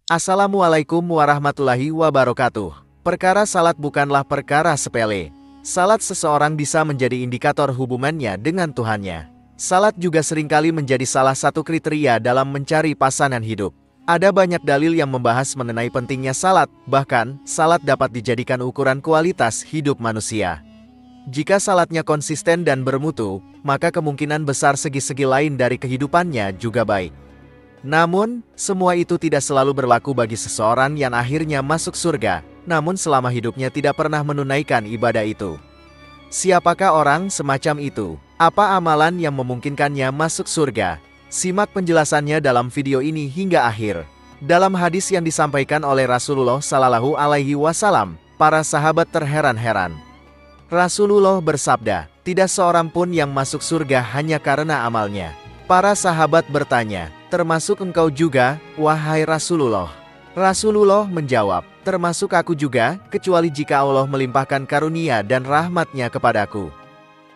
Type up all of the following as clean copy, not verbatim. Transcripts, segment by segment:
Assalamualaikum warahmatullahi wabarakatuh. Perkara salat bukanlah perkara sepele. Salat seseorang bisa menjadi indikator hubungannya dengan Tuhannya. Salat juga seringkali menjadi salah satu kriteria dalam mencari pasangan hidup. Ada banyak dalil yang membahas mengenai pentingnya salat, bahkan salat dapat dijadikan ukuran kualitas hidup manusia. Jika salatnya konsisten dan bermutu, maka kemungkinan besar segi-segi lain dari kehidupannya juga baik. Namun, semua itu tidak selalu berlaku bagi seseorang yang akhirnya masuk surga, namun selama hidupnya tidak pernah menunaikan ibadah itu. Siapakah orang semacam itu? Apa amalan yang memungkinkannya masuk surga? Simak penjelasannya dalam video ini hingga akhir. Dalam hadis yang disampaikan oleh Rasulullah Shallallahu Alaihi Wasallam, para sahabat terheran-heran. Rasulullah bersabda, tidak seorang pun yang masuk surga hanya karena amalnya. Para sahabat bertanya, termasuk engkau juga, wahai Rasulullah? Rasulullah menjawab, termasuk aku juga, kecuali jika Allah melimpahkan karunia dan rahmatnya kepadaku.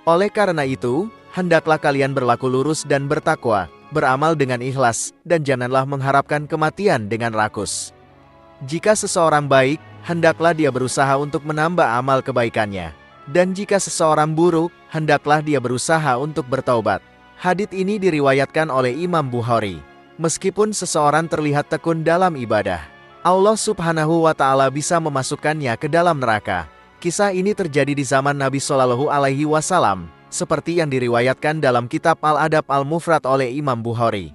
Oleh karena itu, hendaklah kalian berlaku lurus dan bertakwa, beramal dengan ikhlas, dan janganlah mengharapkan kematian dengan rakus. Jika seseorang baik, hendaklah dia berusaha untuk menambah amal kebaikannya. Dan jika seseorang buruk, hendaklah dia berusaha untuk bertaubat. Hadits ini diriwayatkan oleh Imam Bukhari. Meskipun seseorang terlihat tekun dalam ibadah, Allah Subhanahu wa Ta'ala bisa memasukkannya ke dalam neraka. Kisah ini terjadi di zaman Nabi Shallallahu Alaihi Wasallam, seperti yang diriwayatkan dalam kitab Al-Adab Al-Mufrad oleh Imam Bukhari.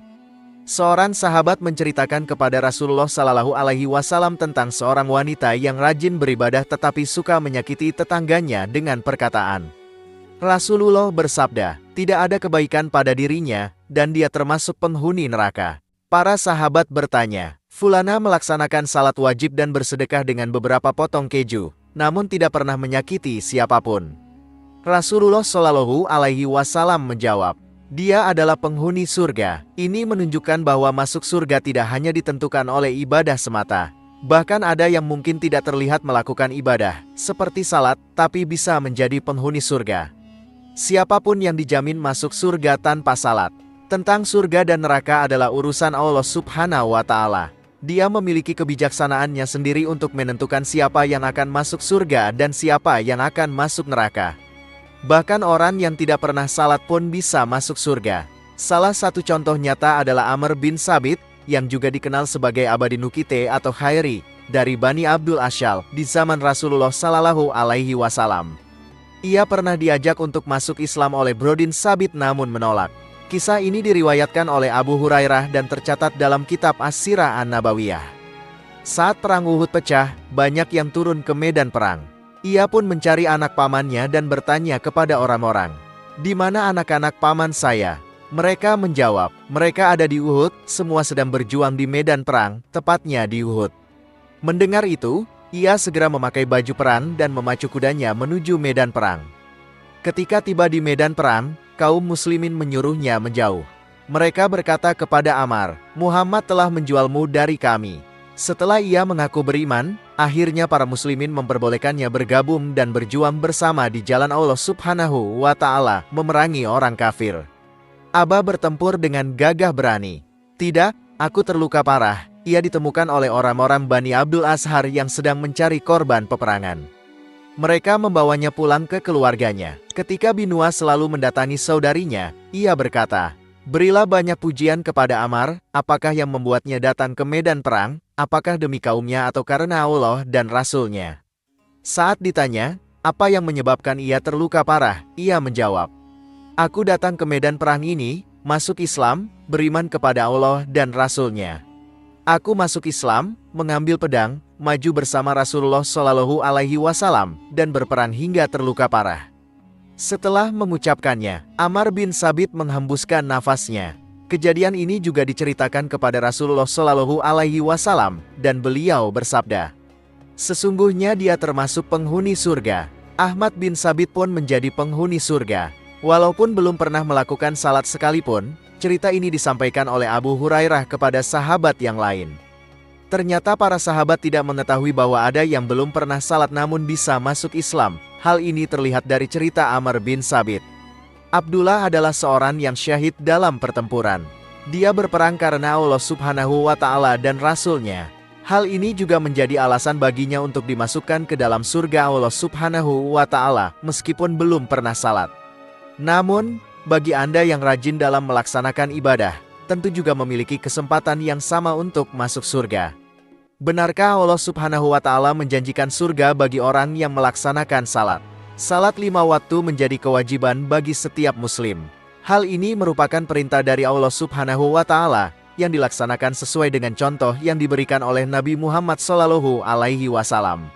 Seorang sahabat menceritakan kepada Rasulullah Shallallahu Alaihi Wasallam tentang seorang wanita yang rajin beribadah tetapi suka menyakiti tetangganya dengan perkataan. Rasulullah bersabda, tidak ada kebaikan pada dirinya, dan dia termasuk penghuni neraka. Para sahabat bertanya, Fulana melaksanakan salat wajib dan bersedekah dengan beberapa potong keju, namun tidak pernah menyakiti siapapun. Rasulullah Shallallahu Alaihi Wasallam menjawab, dia adalah penghuni surga. Ini menunjukkan bahwa masuk surga tidak hanya ditentukan oleh ibadah semata. Bahkan ada yang mungkin tidak terlihat melakukan ibadah, seperti salat, tapi bisa menjadi penghuni surga. Siapapun yang dijamin masuk surga tanpa salat. Tentang surga dan neraka adalah urusan Allah Subhanahu wa Ta'ala. Dia memiliki kebijaksanaannya sendiri untuk menentukan siapa yang akan masuk surga dan siapa yang akan masuk neraka. Bahkan orang yang tidak pernah salat pun bisa masuk surga. Salah satu contoh nyata adalah Amr bin Sabit, yang juga dikenal sebagai Abadi Nukite atau Khairi, dari Bani Abdul Ashal di zaman Rasulullah Shallallahu Alaihi Wasallam. Ia pernah diajak untuk masuk Islam oleh Brodin Sabit namun menolak. Kisah ini diriwayatkan oleh Abu Hurairah dan tercatat dalam kitab As-Sirah An-Nabawiyah. Saat perang Uhud pecah, banyak yang turun ke medan perang. Ia pun mencari anak pamannya dan bertanya kepada orang-orang, "Di mana anak-anak paman saya?" Mereka menjawab, "Mereka ada di Uhud, semua sedang berjuang di medan perang, tepatnya di Uhud." Mendengar itu, ia segera memakai baju perang dan memacu kudanya menuju medan perang. Ketika tiba di medan perang, kaum muslimin menyuruhnya menjauh. Mereka berkata kepada Ammar, "Muhammad telah menjualmu dari kami." Setelah ia mengaku beriman, akhirnya para muslimin memperbolehkannya bergabung dan berjuang bersama di jalan Allah Subhanahu wa Ta'ala memerangi orang kafir. Aba bertempur dengan gagah berani. "Tidak, aku terluka parah." Ia ditemukan oleh orang-orang Bani Abdul Ashar yang sedang mencari korban peperangan. Mereka membawanya pulang ke keluarganya. Ketika Binua selalu mendatangi saudarinya, ia berkata, "Berilah banyak pujian kepada Ammar, apakah yang membuatnya datang ke medan perang, apakah demi kaumnya atau karena Allah dan Rasul-Nya?" Saat ditanya, apa yang menyebabkan ia terluka parah, ia menjawab, "Aku datang ke medan perang ini, masuk Islam, beriman kepada Allah dan Rasul-Nya. Aku masuk Islam, mengambil pedang, maju bersama Rasulullah Shallallahu Alaihi Wasallam, dan berperang hingga terluka parah." Setelah mengucapkannya, Ammar bin Sabit menghembuskan nafasnya. Kejadian ini juga diceritakan kepada Rasulullah Shallallahu Alaihi Wasallam, dan beliau bersabda, "Sesungguhnya dia termasuk penghuni surga." Ahmad bin Sabit pun menjadi penghuni surga. Walaupun belum pernah melakukan salat sekalipun, cerita ini disampaikan oleh Abu Hurairah kepada sahabat yang lain. Ternyata para sahabat tidak mengetahui bahwa ada yang belum pernah salat namun bisa masuk Islam. Hal ini terlihat dari cerita Ammar bin Sabit. Abdullah adalah seorang yang syahid dalam pertempuran. Dia berperang karena Allah Subhanahu wa Ta'ala dan Rasul-Nya. Hal ini juga menjadi alasan baginya untuk dimasukkan ke dalam surga Allah Subhanahu wa Ta'ala, meskipun belum pernah salat. Namun, bagi Anda yang rajin dalam melaksanakan ibadah, tentu juga memiliki kesempatan yang sama untuk masuk surga. Benarkah Allah Subhanahu wa Ta'ala menjanjikan surga bagi orang yang melaksanakan salat? Salat 5 waktu menjadi kewajiban bagi setiap muslim. Hal ini merupakan perintah dari Allah Subhanahu wa Ta'ala yang dilaksanakan sesuai dengan contoh yang diberikan oleh Nabi Muhammad SAW.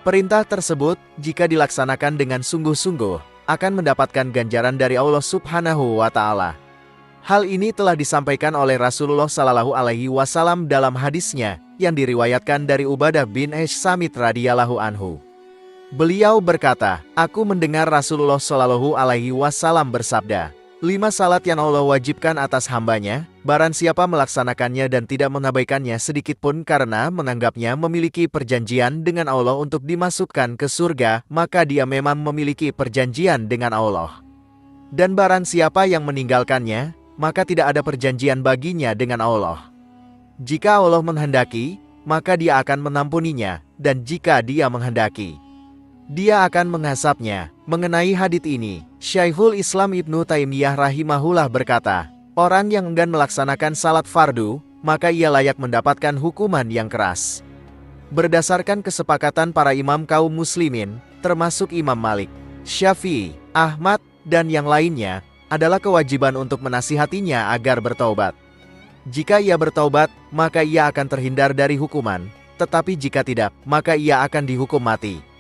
Perintah tersebut, jika dilaksanakan dengan sungguh-sungguh, akan mendapatkan ganjaran dari Allah Subhanahu wa Ta'ala. Hal ini telah disampaikan oleh Rasulullah SAW dalam hadisnya yang diriwayatkan dari Ubadah bin Samit radhiyallahu anhu. Beliau berkata, "Aku mendengar Rasulullah SAW bersabda, 5 salat yang Allah wajibkan atas hambanya, barang siapa melaksanakannya dan tidak mengabaikannya sedikit pun karena menganggapnya memiliki perjanjian dengan Allah untuk dimasukkan ke surga, maka dia memang memiliki perjanjian dengan Allah. Dan barang siapa yang meninggalkannya, maka tidak ada perjanjian baginya dengan Allah. Jika Allah menghendaki, maka dia akan mengampuninya, dan jika dia menghendaki, dia akan menghazabnya." Mengenai hadits ini, Syekhul Islam Ibnu Taimiyah rahimahullah berkata, orang yang enggan melaksanakan salat fardu, maka ia layak mendapatkan hukuman yang keras. Berdasarkan kesepakatan para imam kaum muslimin, termasuk Imam Malik, Syafi'i, Ahmad, dan yang lainnya, adalah kewajiban untuk menasihatinya agar bertaubat. Jika ia bertaubat, maka ia akan terhindar dari hukuman, tetapi jika tidak, maka ia akan dihukum mati.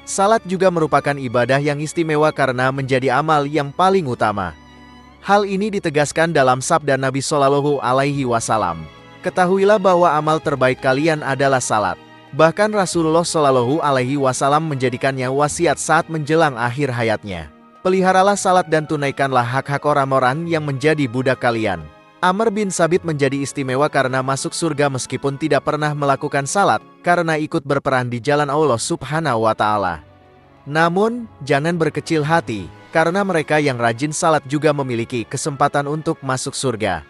Salat juga merupakan ibadah yang istimewa karena menjadi amal yang paling utama. Hal ini ditegaskan dalam sabda Nabi SAW. Ketahuilah bahwa amal terbaik kalian adalah salat. Bahkan Rasulullah SAW menjadikannya wasiat saat menjelang akhir hayatnya. Peliharalah salat dan tunaikanlah hak-hak orang-orang yang menjadi budak kalian. Amr bin Sabit menjadi istimewa karena masuk surga meskipun tidak pernah melakukan salat, karena ikut berperan di jalan Allah Subhanahu wa Ta'ala. Namun, jangan berkecil hati, karena mereka yang rajin salat juga memiliki kesempatan untuk masuk surga.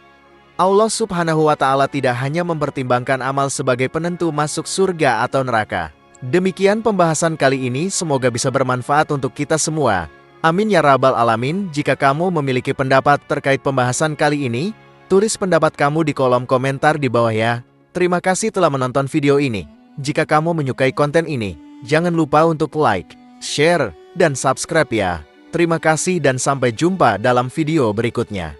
Allah Subhanahu wa Ta'ala tidak hanya mempertimbangkan amal sebagai penentu masuk surga atau neraka. Demikian pembahasan kali ini, semoga bisa bermanfaat untuk kita semua. Amin ya rabbal alamin. Jika kamu memiliki pendapat terkait pembahasan kali ini, tulis pendapat kamu di kolom komentar di bawah ya. Terima kasih telah menonton video ini. Jika kamu menyukai konten ini, jangan lupa untuk like, share, dan subscribe ya. Terima kasih dan sampai jumpa dalam video berikutnya.